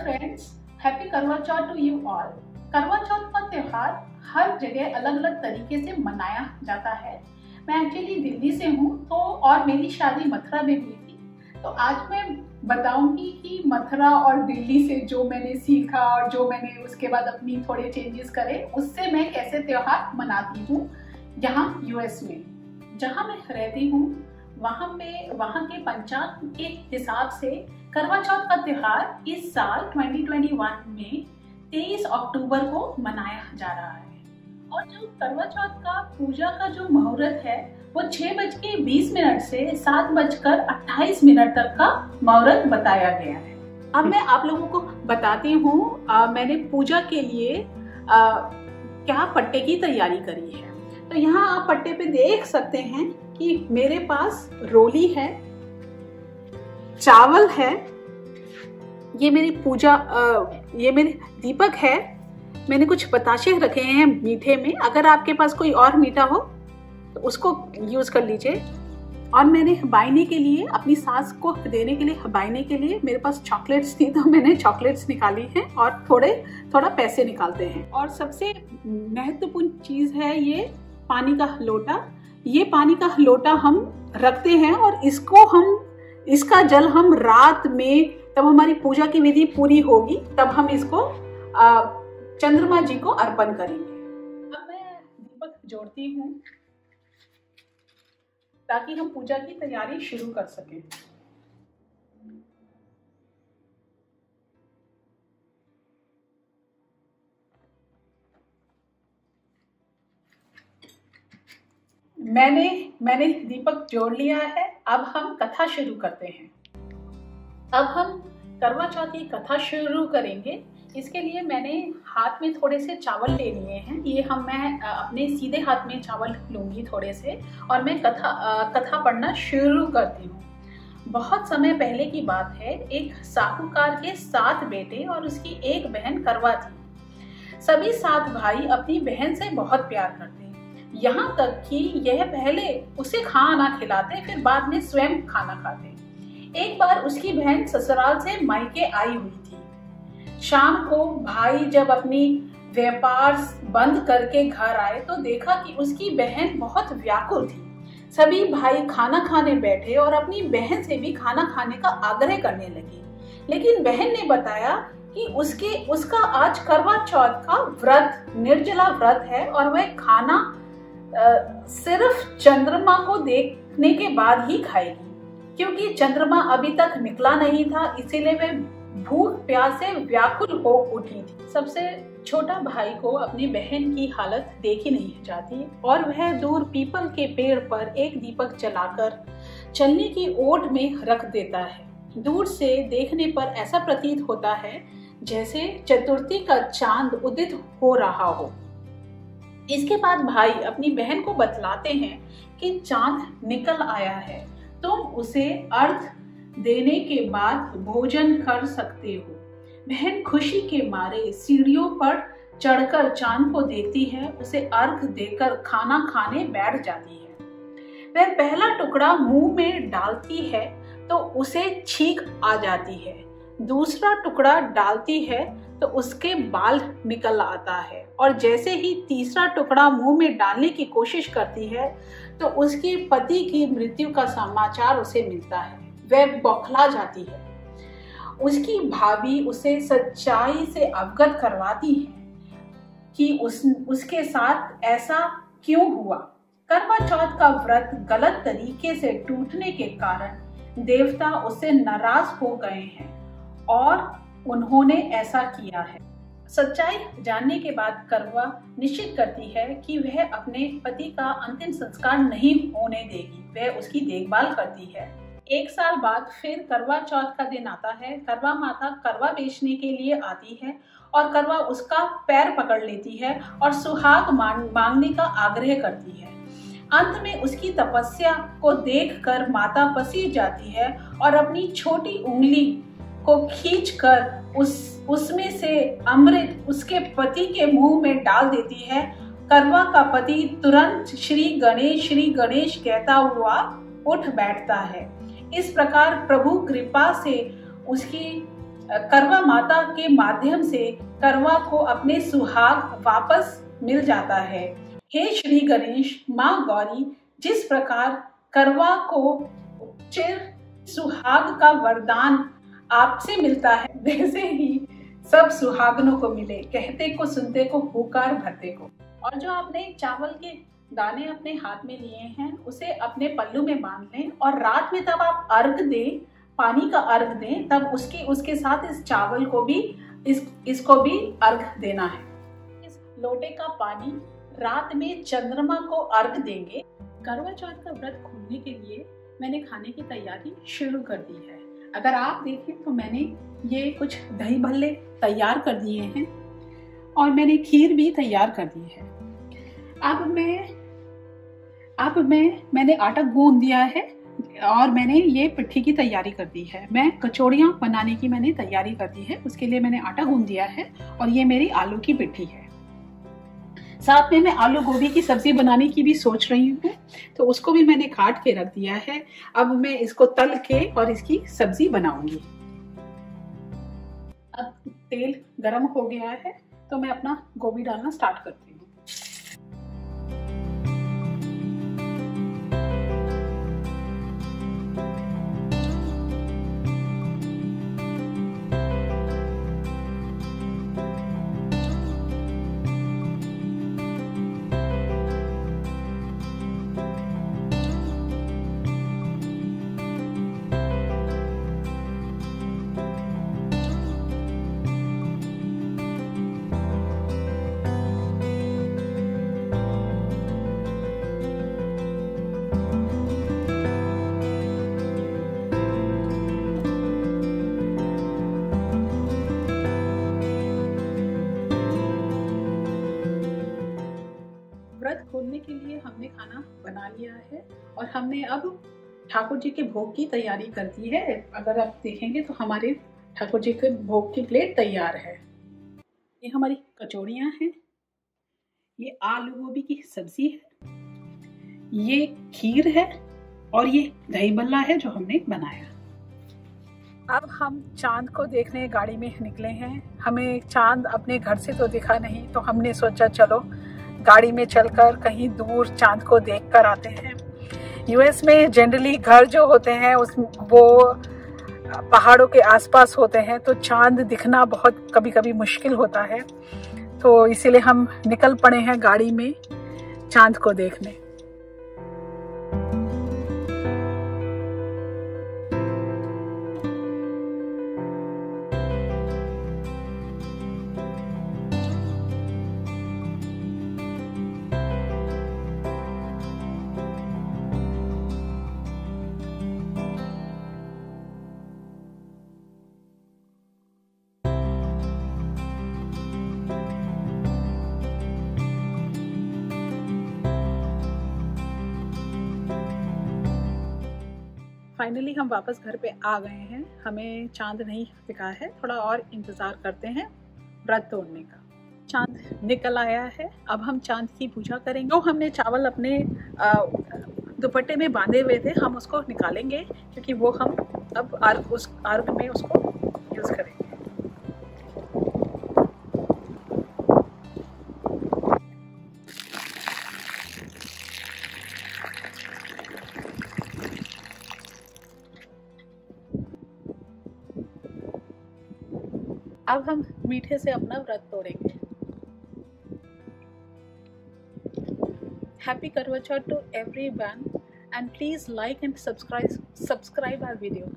Friends, happy करवा चौथ to you all. करवा चौथ का त्योहार हर जगह अलग अलग तरीके से मनाया जाता है। मैं एक्चुअली दिल्ली से हूँ तो और मेरी शादी मथुरा में हुई थी, तो आज मैं बताऊंगी कि मथुरा और दिल्ली से जो मैंने सीखा और जो मैंने उसके बाद अपनी थोड़े चेंजेस करे, उससे मैं कैसे त्योहार मनाती हूँ। यहाँ यूएस में जहाँ मैं रहती हूँ वहाँ के पंचांग के हिसाब से करवा चौथ का त्योहार इस साल 2021 में 23 अक्टूबर को मनाया जा रहा है। और जो करवा चौथ का पूजा का जो मुहूर्त है वो 6:20 से 7:28 तक का मुहूर्त बताया गया है। अब मैं आप लोगों को बताती हूँ मैंने पूजा के लिए क्या पट्टे की तैयारी करी है। तो यहाँ आप पट्टे पे देख सकते हैं कि मेरे पास रोली है, चावल है, ये मेरी पूजा ये मेरे दीपक है, मैंने कुछ बताशे रखे हैं मीठे में, अगर आपके पास कोई और मीठा हो तो उसको यूज कर लीजिए। और मैंने बायने के लिए अपनी सास को देने के लिए बायने के लिए मेरे पास चॉकलेट्स थी, तो मैंने चॉकलेट्स निकाली हैं और थोड़ा पैसे निकालते हैं। और सबसे महत्वपूर्ण चीज है ये पानी का लोटा। ये पानी का लोटा हम रखते हैं और इसका जल हम रात में, तब हमारी पूजा की विधि पूरी होगी, तब हम इसको चंद्रमा जी को अर्पण करेंगे। अब मैं दीपक जोड़ती हूँ ताकि हम पूजा की तैयारी शुरू कर सकें। मैंने दीपक जोड़ लिया है। अब हम कथा शुरू करते हैं। अब हम करवा चौथ की कथा शुरू करेंगे। इसके लिए मैंने हाथ में थोड़े से चावल ले लिए हैं। ये मैं अपने सीधे हाथ में चावल लूंगी थोड़े से, और मैं कथा पढ़ना शुरू करती हूँ। बहुत समय पहले की बात है। एक साहूकार के 7 बेटे और उसकी एक बहन करवा थी। सभी 7 भाई अपनी बहन से बहुत प्यार करते, यहाँ तक कि यह पहले उसे खाना खिलाते, फिर बाद में स्वयं खाना खाते। एक बार उसकी बहन ससुराल से मायके आई हुई थी। शाम को भाई जब अपनी व्यापार बंद करके घर आए तो देखा कि उसकी बहन बहुत व्याकुल थी। सभी भाई खाना खाने बैठे और अपनी बहन से भी खाना खाने का आग्रह करने लगे, लेकिन बहन ने बताया कि उसका आज करवा चौथ का व्रत, निर्जला व्रत है और वह खाना सिर्फ चंद्रमा को देखने के बाद ही खाएगी, क्योंकि चंद्रमा अभी तक निकला नहीं था, इसीलिए वह भूख प्यास से व्याकुल हो उठी थी। सबसे छोटा भाई को अपनी बहन की हालत देखी नहीं जाती और वह दूर पीपल के पेड़ पर एक दीपक जलाकर चलने की ओट में रख देता है। दूर से देखने पर ऐसा प्रतीत होता है जैसे चतुर्थी का चांद उदित हो रहा हो। इसके बाद भाई अपनी बहन को बतलाते हैं कि चांद निकल आया है, तुम उसे अर्घ देने के बाद भोजन कर सकते हो। बहन खुशी के मारे सीढ़ियों पर चढ़कर चांद को देखती है, उसे अर्घ देकर खाना खाने बैठ जाती है। वह पहला टुकड़ा मुंह में डालती है तो उसे छींक आ जाती है, दूसरा टुकड़ा डालती है तो उसके बाल निकल आता है, और जैसे ही तीसरा टुकड़ा मुंह में डालने की कोशिश करती है तो उसके पति की मृत्यु का समाचार उसे मिलता है। वह बौखला जाती है। उसकी भाभी उसे सच्चाई से अवगत करवाती है कि उसके साथ ऐसा क्यों हुआ। करवा चौथ का व्रत गलत तरीके से टूटने के कारण देवता उससे नाराज हो गए हैं और उन्होंने ऐसा किया है। सच्चाई जानने के बाद करवा निश्चित करती है कि वह अपने पति का अंतिम संस्कार नहीं होने देगी, वह उसकी देखभाल करती है। 1 साल बाद फिर करवा चौथ का दिन आता है। करवा माता करवा बेचने के लिए आती है और करवा उसका पैर पकड़ लेती है और सुहाग मांगने का आग्रह करती है। अंत में उसकी तपस्या को देखकर माता पसी जाती है और अपनी छोटी उंगली को खींचकर उसमें से अमृत उसके पति के मुंह में डाल देती है। करवा का पति तुरंत श्री गणेश कहता हुआ उठ बैठता है। इस प्रकार प्रभु कृपा से उसकी करवा माता के माध्यम से करवा को अपने सुहाग वापस मिल जाता है। हे श्री गणेश, माँ गौरी, जिस प्रकार करवा को चिर सुहाग का वरदान आपसे मिलता है, वैसे ही सब सुहागनों को मिले, कहते को सुनते को हुकार भरते को। और जो आपने चावल के दाने अपने हाथ में लिए हैं उसे अपने पल्लू में बांध लें और रात में तब आप अर्घ दें, पानी का अर्घ दें, तब उसके साथ इस चावल को भी इसको भी अर्घ देना है। इस लोटे का पानी रात में चंद्रमा को अर्घ देंगे। करवा चौथ का व्रत खोलने के लिए मैंने खाने की तैयारी शुरू कर दी है। अगर आप देखें तो मैंने ये कुछ दही भल्ले तैयार कर दिए हैं और मैंने खीर भी तैयार कर दी है। मैंने आटा गूंद दिया है और मैंने ये पिट्ठी की तैयारी कर दी है। मैं कचौड़ियाँ बनाने की मैंने तैयारी कर दी है, उसके लिए मैंने आटा गूंद दिया है और ये मेरी आलू की पिट्ठी है। साथ में मैं आलू गोभी की सब्जी बनाने की भी सोच रही हूँ, तो उसको भी मैंने काट के रख दिया है। अब मैं इसको तल के और इसकी सब्जी बनाऊंगी। अब तेल गरम हो गया है तो मैं अपना गोभी डालना स्टार्ट करती हूँ। व्रत खोलने के लिए हमने खाना बना लिया है और हमने अब ठाकुर जी के भोग की तैयारी कर दी है। अगर आप देखेंगे तो हमारे ठाकुर जी के भोग की प्लेट तैयार है। ये हमारी कचौड़ियाँ हैं, ये आलू गोभी की सब्जी है, ये खीर है और ये दही बल्ला है जो हमने बनाया। अब हम चांद को देखने गाड़ी में निकले हैं। हमें चांद अपने घर से तो दिखा नहीं, तो हमने सोचा चलो गाड़ी में चलकर कहीं दूर चांद को देख कर आते हैं। यूएस में जनरली घर जो होते हैं वो पहाड़ों के आसपास होते हैं, तो चांद दिखना बहुत कभी कभी मुश्किल होता है। तो इसीलिए हम निकल पड़े हैं गाड़ी में चांद को देखने। फाइनली हम वापस घर पे आ गए हैं। हमें चांद नहीं दिखा है, थोड़ा और इंतज़ार करते हैं व्रत तोड़ने का। चांद निकल आया है, अब हम चांद की पूजा करेंगे। तो हमने चावल अपने दुपट्टे में बांधे हुए थे, हम उसको निकालेंगे क्योंकि वो हम अब अर्घ में उसको यूज़ करेंगे। अब हम मीठे से अपना व्रत तोड़ेंगे। Happy Karwa Chauth to everyone and please like and subscribe our video.